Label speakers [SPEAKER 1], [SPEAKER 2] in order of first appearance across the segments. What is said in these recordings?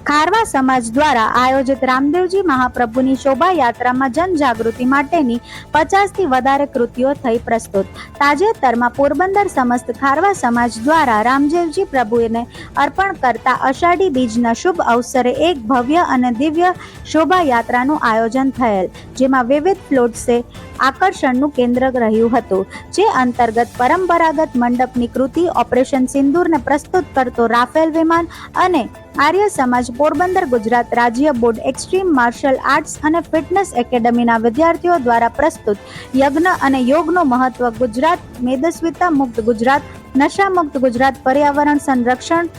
[SPEAKER 1] ખારવા સમાજ દ્વારા આયોજિત રામદેવજી મહાપ્રભુની શોભાયાત્રામાં જનજાગૃતિ માટેની 50થી વધારે કૃતિઓ થઈ પ્રસ્તુત. તાજેતરમાં પોરબંદર સમસ્ત ખારવા સમાજ દ્વારા રામદેવજી પ્રભુને અર્પણ કરતા અષાઢી બીજના શુભ અવસરે એક ભવ્ય અને દિવ્ય શોભાયાત્રાનું આયોજન થયેલ, જેમાં વિવિધ ફ્લોટ્સે આકર્ષણનું કેન્દ્ર રહ્યું હતું. જે અંતર્ગત પરંપરાગત મંડપની કૃતિ ઓપરેશન સિંદૂરને પ્રસ્તુત કરતો રાફેલ વિમાન અને આર્ય સમાજ પોરબંદર ગુજરાત રાજ્ય બોર્ડ એક્સ્ટ્રીમ માર્શલ આર્ટ્સ અને ફિટનેસ એકેડમીના વિદ્યાર્થીઓ દ્વારા પ્રસ્તુત યજ્ઞ અને યોગનું મહત્વ, ગુજરાત, મેદસ્વીતા મુક્ત ગુજરાત, નશા મુક્ત ગુજરાત, પર્યાવરણ સંરક્ષણ,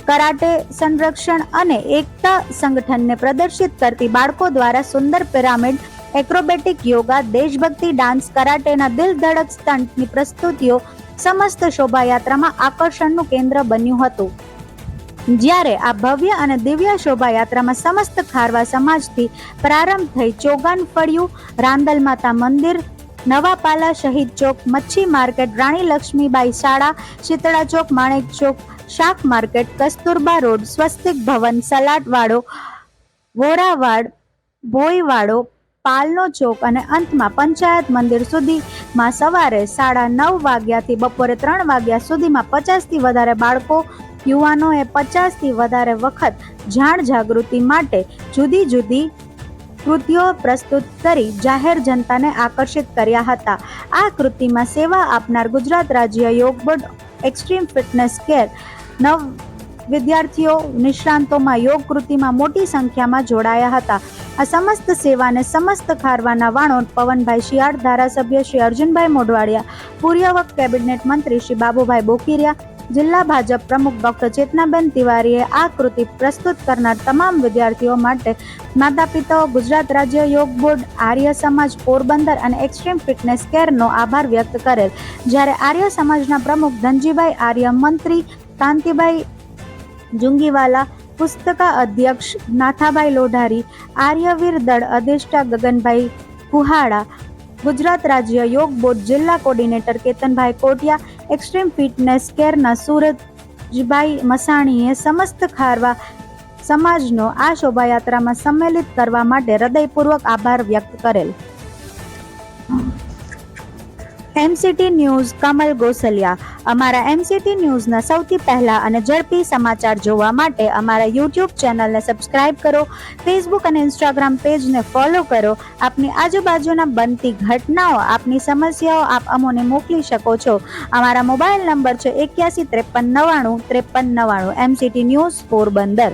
[SPEAKER 1] કરાટે સંરક્ષણ અને એકતા સંગઠનને પ્રદર્શિત કરતી બાળકો દ્વારા સુંદર પિરામિડ, એક્રોબેટિક યોગા, દેશભક્તિ ડાન્સ, કરાટેના દિલ ધડક સ્ટન્ટની પ્રસ્તુતિઓ સમસ્ત શોભાયાત્રામાં આકર્ષણનું કેન્દ્ર બન્યું હતું. જ્યારે આ ભવ્ય અને દિવ્ય શોભાયાત્રામાં સમસ્ત ખારવા સમાજથી પ્રારંભ થઈ ચોગાન ફળિયું, રાંદલ માતા મંદિર, નવાપાલા શહીદ ચોક, મચ્છી માર્કેટ, રાણી લક્ષ્મીબાઈ શાળા, શીતળા ચોક, માણેક ચોક, શાક માર્કેટ, કસ્તુરબા રોડ, સ્વસ્તિક ભવન, સલાટવાડો, વોરાવાડ, ભોયવાડો, પાલનો ચોક અને અંતમાં પંચાયત મંદિર સુધીમાં સવારે 9:30 વાગ્યાથી બપોરે 3 વાગ્યા સુધીમાં 50થી વધારે બાળકો, યુવાનોએ 50થી વધારે વખત જાણ જાગૃતિ માટે જુદી જુદી કૃતિઓ પ્રસ્તુત કરી જાહેર જનતાને આકર્ષિત કર્યા હતા. આ કૃતિમાં સેવા આપનાર ગુજરાત રાજ્ય યોગ બોર્ડ એક્સ્ટ્રીમ ફિટનેસ કેર વિદ્યાર્થીઓ, નિષ્ણાંતોમાં યોગ કૃતિમાં મોટી સંખ્યામાં જોડાયા હતા. આ સમસ્ત સેવાને સમસ્ત ખારવાના વાણોદ પવનભાઈ શિયાળ, ધારાસભ્ય શ્રી અર્જુનભાઈ મોઢવાડિયા, પૂર્વ કેબિનેટ મંત્રી શ્રી બાબુભાઈ બોકીરિયા, જિલ્લા ભાજપ પ્રમુખ ડોક્ટર ચેતનાબેન તિવારીએ આ કૃતિ પ્રસ્તુત કરનાર તમામ વિદ્યાર્થીઓ માટે માતા પિતાઓ, ગુજરાત રાજ્ય યોગ બોર્ડ, આર્ય સમાજ પોરબંદર અને એક્સ્ટ્રીમ ફિટનેસ કેરનો આભાર વ્યક્ત કરેલ. જ્યારે આર્ય સમાજના પ્રમુખ ધનજીભાઈ આર્ય, મંત્રી કાંતિભાઈ જુંગીવાલા, પુસ્તકા અધ્યક્ષ નાથાભાઈ લોઢારી, આર્યવીર દળ અધિષ્ઠા ગગનભાઈ કુહાડા, ગુજરાત રાજ્ય યોગ બોર્ડ જિલ્લા કોર્ડિનેટર કેતનભાઈ કોટિયા, એક્સ્ટ્રીમ ફિટનેસ કેરના સુરજભાઈ મસાણીએ સમસ્ત ખારવા સમાજનો આ શોભાયાત્રામાં સંમેલિત કરવા માટે હૃદયપૂર્વક આભાર વ્યક્ત કરેલ. MCT news Kamal Gosaliya. અમારા MCT ન્યૂઝના સૌથી પહેલા અને ઝડપી સમાચાર જોવા માટે અમારા YouTube ચેનલને સબસ્ક્રાઇબ કરો, Facebook અને Instagram પેજને ફોલો કરો. આપની આજુબાજુના બનતી ઘટનાઓ, આપની સમસ્યાઓ આપ અમોને મોકલી શકો છો. અમારા મોબાઈલ નંબર છે 81 53 99 53 99. MCT news Porbandar.